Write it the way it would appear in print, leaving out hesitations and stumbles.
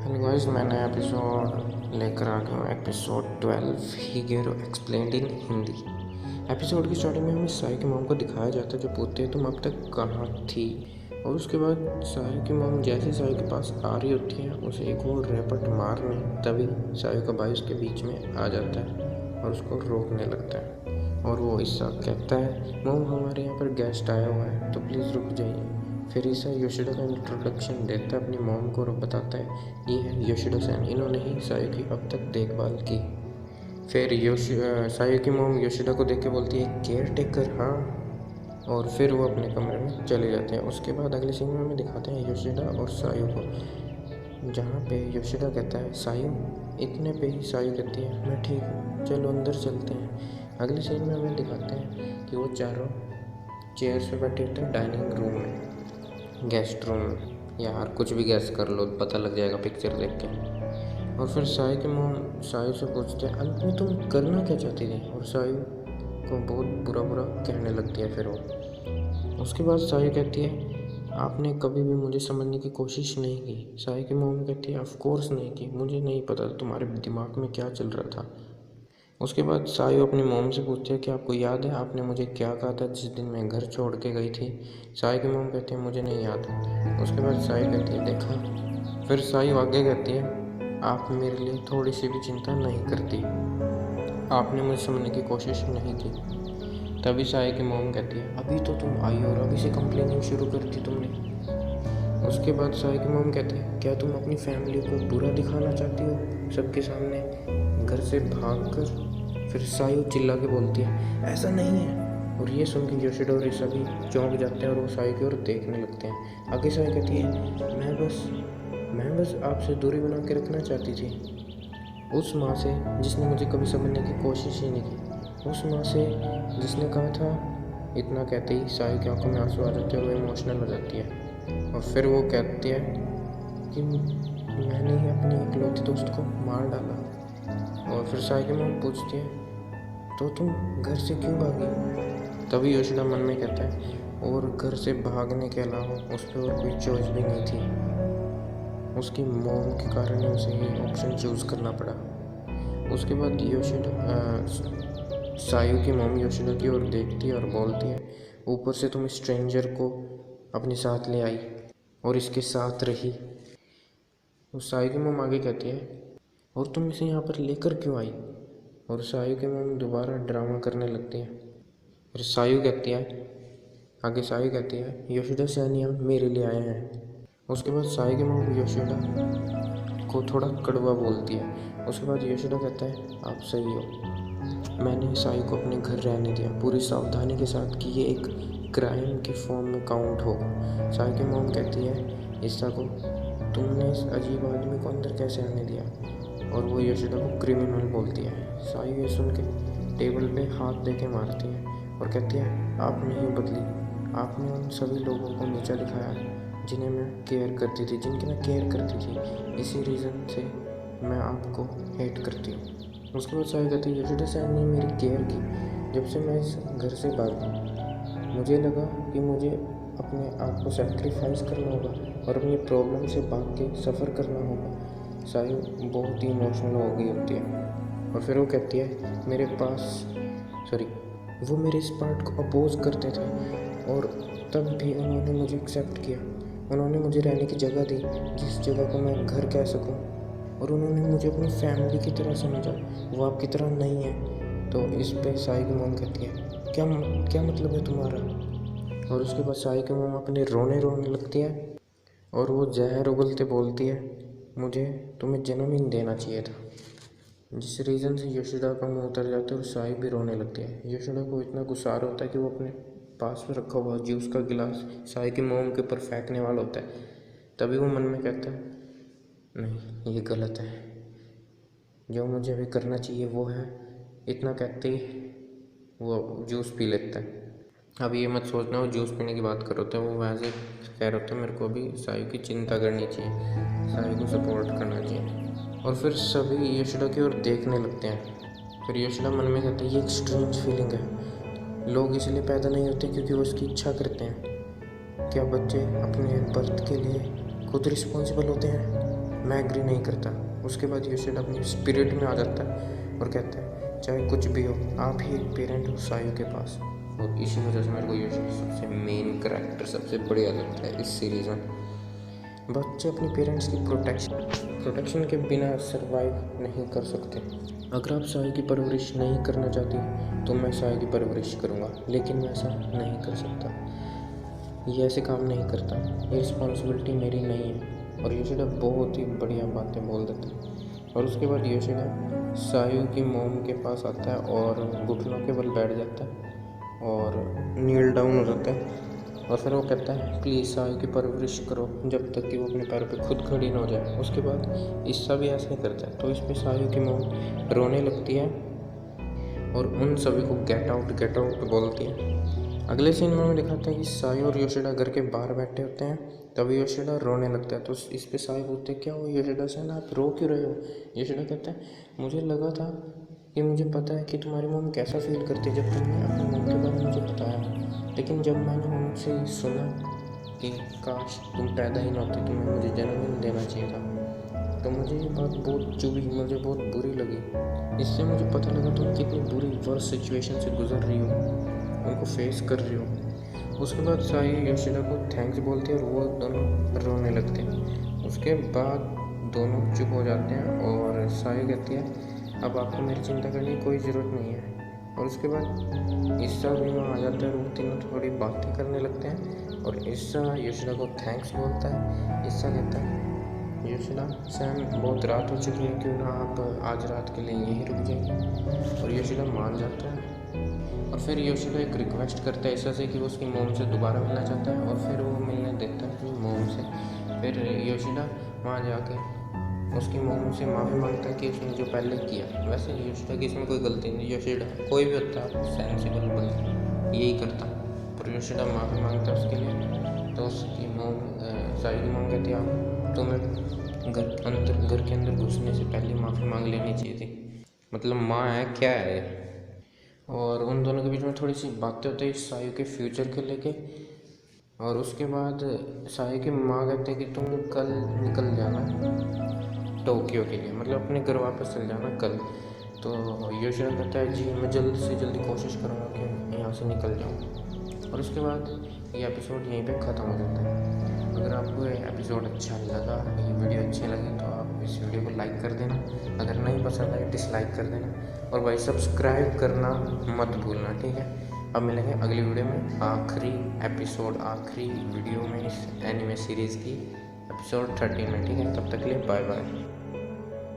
Hello guys, मैं नया episode लेकर आ गया हूँ। एपिसोड 12 हीरो एक्सप्लेन्ड इन हिंदी। एपिसोड की स्टार्टिंग में हमें साई की मॉम को दिखाया जाता है जो पूछते हैं तुम अब तक कहाँ थी। और उसके बाद साई की मॉम जैसे साई के पास आ रही होती है उसे एक और रैपट मारने, तभी साई का भाई उसके बीच में आ जाता है और उसको रोकने लगता है। और वो ईसा कहता है मॉम हमारे यहाँ पर गेस्ट आया हुआ है तो प्लीज़ रुक जाइए। फिर ईसा योशिडा का इंट्रोडक्शन देता है अपनी मॉम को और बताता है ये है योशिडा सैन, इन्होंने ही सायु की अब तक देखभाल की। फिर सायु की मॉम योशिडा को देख के बोलती है केयर टेकर, हाँ। और फिर वो अपने कमरे में चले जाते हैं। उसके बाद अगले सीन में हमें दिखाते हैं योशिडा और सायु को, जहाँ पे योशिडा कहता है सायु, इतने पे ही सायु कहती है मैं ठीक हूँ, चलो अंदर चलते हैं। अगले सीन में हमें दिखाते हैं कि वो चारों चेयर्स पे बैठे होते हैं डाइनिंग रूम में, गेस्ट रूम में। यार कुछ भी गैस कर लो, पता लग जाएगा पिक्चर देख के। और फिर सायु की मॉम सायु से पूछते हैं अंत में तुम करना क्या चाहती थी, और सायु को बहुत बुरा बुरा कहने लगती है। फिर वो उसके बाद सायु कहती है आपने कभी भी मुझे समझने की कोशिश नहीं की। सायु की मॉम कहती है ऑफ कोर्स नहीं की, मुझे नहीं पता तुम्हारे दिमाग में क्या चल रहा था। उसके बाद सायु अपनी मॉम से पूछती है कि आपको याद है आपने मुझे क्या कहा था जिस दिन मैं घर छोड़ के गई थी। सायु की मॉम कहती है मुझे नहीं याद। उसके बाद सायु कहती है देखा। फिर सायु आगे कहती है आप मेरे लिए थोड़ी सी भी चिंता नहीं करती, आपने मुझे समझने की कोशिश नहीं की। तभी सायु की मॉम कहती है अभी तो तुम आई और अभी से कंप्लेनिंग शुरू कर दी तुमने। उसके बाद सायु की मॉम कहती है क्या तुम अपनी फैमिली को बुरा दिखाना चाहती हो सबके सामने घर से भाग कर। फिर सायु चिल्ला के बोलती है ऐसा नहीं है। और ये सुन के योशिडा और ईसा भी चौंक जाते हैं और वो सायु की ओर देखने लगते हैं। आगे सायु कहती है मैं बस आपसे दूरी बना के रखना चाहती थी, उस माँ से जिसने मुझे कभी समझने की कोशिश ही नहीं की, उस माँ से जिसने कहा था। इतना कहते ही सायु की आंखों में आंसू आ जाते हैं और वो इमोशनल हो जाती है। और फिर वो कहती है कि मैंने ही अपनी इकलौती दोस्त को मार डाला। और फिर सायु की मॉम पूछती है तो तुम घर से क्यों भागी। तभी योशिडा मन में कहता है और घर से भागने के अलावा उस पर और कोई चॉइस भी नहीं थी, उसकी मॉम के कारण ही उसे ये ऑप्शन चूज़ करना पड़ा। उसके बाद सायु की मॉम योशिडा की ओर देखती है और बोलती है ऊपर से तुम स्ट्रेंजर को अपने साथ ले आई और इसके साथ रही। उस सायु की मॉम आगे कहती है और तुम इसे यहाँ पर लेकर क्यों आई। और सायु की मॉम दोबारा ड्रामा करने लगती है। फिर सायु कहती है योशिडा सैनिया मेरे लिए आए हैं। उसके बाद सायु की मॉम योशिडा को थोड़ा कड़वा बोलती है। उसके बाद योशिडा कहता है आप सही हो, मैंने सायु को अपने घर रहने दिया पूरी सावधानी के साथ कि ये एक क्राइम के फॉर्म में काउंट होगा। सायु की मॉम कहती है ईसा को तुमने इस अजीब आदमी को अंदर कैसे आने दिया, और वो योशिडा को क्रिमिनल बोलती है। सायु ये सुन के टेबल पे हाथ दे के मारती है और कहती है आप नहीं बदली, आपने उन सभी लोगों को नीचा दिखाया जिन्हें मैं केयर करती थी, जिनकी मैं केयर करती थी, इसी रीज़न से मैं आपको हेट करती हूँ। उसके बाद सायु कहती है योशिडा सैन ने मेरी केयर की जब से मैं इस घर से भागी। मुझे लगा कि मुझे अपने आप को सेक्रीफाइस करना होगा और अपनी प्रॉब्लम से भाग के सफ़र करना होगा। सायु बहुत ही इमोशनल हो गई होती है और फिर वो कहती है वो मेरे इस पार्ट को अपोज करते थे और तब भी उन्होंने मुझे एक्सेप्ट किया। उन्होंने मुझे रहने की जगह दी जिस जगह को मैं घर कह सकूं, और उन्होंने मुझे अपनी फैमिली की तरह समझा, वो आपकी तरह नहीं है। तो इस पे सायु की मॉम कहती है क्या मतलब है तुम्हारा। और उसके बाद सायु की मॉम अपने रोने लगती है और वो जहर उगलते बोलती है मुझे तुम्हें जन्म ही नहीं देना चाहिए था, जिस रीज़न से योशिडा का मुंह उतर जाता है और सायु भी रोने लगती है। योशिडा को इतना गुस्सा होता है कि वो अपने पास में रखा हुआ जूस का गिलास सायु की मॉम के ऊपर फेंकने वाला होता है। तभी वो मन में कहता है नहीं ये गलत है, जो मुझे अभी करना चाहिए वो है। इतना कहते ही वो जूस पी लेता है। अब ये मत सोचना वो जूस पीने की बात कर रहा है, वो वैसे कह रहा था मेरे को अभी सायु की चिंता करनी चाहिए, सायु को सपोर्ट करना चाहिए। और फिर सभी योशिडा की ओर देखने लगते हैं। फिर योशिडा मन में कहता है ये एक स्ट्रेंज फीलिंग है, लोग इसलिए पैदा नहीं होते क्योंकि वो उसकी इच्छा करते हैं। क्या बच्चे अपने बर्थ के लिए खुद रिस्पॉन्सिबल होते हैं। मैं एग्री नहीं करता। उसके बाद योशिदा अपनी स्पिरिट में आ जाता है और कहता है चाहे कुछ भी हो आप ही एक पेरेंट हो सायु के पास। और इसी वजह से मेरे को योशिदा सबसे मेन कैरेक्टर सबसे बढ़िया लगता है इस सीरीज़ में। बच्चे अपनी पेरेंट्स की प्रोटेक्शन के बिना सरवाइव नहीं कर सकते। अगर आप सायु की परवरिश नहीं करना चाहती तो मैं सायु की परवरिश करूँगा, लेकिन मैं ऐसा नहीं कर सकता, ये ऐसे काम नहीं करता, ये रिस्पॉन्सिबिलिटी मेरी नहीं है। और योशिदा बहुत ही बढ़िया बातें बोल देता है। और उसके बाद योशिदा सायु की मोम के पास आता है और घुटनों के बल बैठ जाता है और नील डाउन हो जाता है। और फिर वो कहता है प्लीज़ सायु की परवरिश करो जब तक कि वो अपने पैरों पे खुद खड़ी ना हो जाए। उसके बाद ईसा भी ऐसा ही करता है। तो इस पर सायु की मोम रोने लगती है और उन सभी को गेट आउट बोलती है। अगले सीन में दिखाते हैं कि सायु और योशिदा घर के बाहर बैठे होते हैं। तभी योशिदा रोने लगता है। तो इस पे सायु पूछते हैं क्या हो योशिदा से ना, आप रो क्यों रहे हो? योशिदा कहता है मुझे लगा था कि मुझे पता है कि तुम्हारी मॉम कैसा फील करती है जब तुमने अपनी मॉम के बारे में मुझे बताया, लेकिन जब मैंने उनसे सुना कि काश तुम पैदा ही ना होती, तुम्हें मुझे जन्म ही नहीं देना चाहिए था, तो मुझे ये बात बहुत चुभी, मुझे बहुत बुरी लगी। इससे मुझे पता लगा तुम कितनी बुरी वर्स्ट सिचुएशन से गुजर रही हो, उनको फेस कर रही हो। उसके बाद सायु योशिदा को थैंक्स बोलते हैं और वो दोनों रोने लगते हैं। उसके बाद दोनों चुप हो जाते हैं और सायु कहती है अब आपको मेरी चिंता करने की कोई ज़रूरत नहीं है। और उसके बाद ईसा भी वहाँ आ जाता है और वो तीनों थोड़ी बातें करने लगते हैं और ईसा योशिदा को थैंक्स बोलता है। ईसा कहता है योशिदा सैम बहुत रात हो चुकी है, क्यों ना आप आज रात के लिए यहीं रुक जाइए। और योशिदा मान जाता है और फिर योशिदा एक रिक्वेस्ट करता है ईसा से कि वो उसकी मोम से दोबारा मिलना चाहता है और फिर वो मिलने देता है अपनी मोम से। फिर योशिदा वहाँ जाके उसकी मोम से माफ़ी मांगता है कि उसने जो पहले किया। वैसे योशिदा की इसमें कोई गलती नहीं, योशिदा कोई भी होता सेंसिबल बंदा यही करता, पर योशिदा माफ़ी मांगता है उसके लिए। तो उसकी मोम सायु की मोम कहती है आप तुम्हें घर के अंदर घुसने से पहले माफ़ी मांग लेनी चाहिए थी, मतलब माँ है क्या है। और उन दोनों के बीच में थोड़ी सी बातें होती है सायु के फ्यूचर के लेके। और उसके बाद सायु की माँ कहते हैं कि तुम कल निकल जाना टोक्यो के लिए, मतलब अपने घर वापस चल जाना कल। तो योशिदा कहता है जी मैं जल्द से जल्दी कोशिश करूँगा कि यहाँ से निकल जाऊँ। और उसके बाद ये एपिसोड यहीं पे ख़त्म हो जाता है। अगर आपको ये एपिसोड अच्छा लगा, ये वीडियो अच्छी लगी तो आप इस वीडियो को लाइक कर देना, अगर नहीं पसंद आए डिसलाइक कर देना और भाई सब्सक्राइब करना मत भूलना, ठीक है। अब मिलेंगे अगली वीडियो में आखिरी वीडियो में इस एनिमे सीरीज़ की एपिसोड 13 में, ठीक है। तब तक के लिए बाय बाय।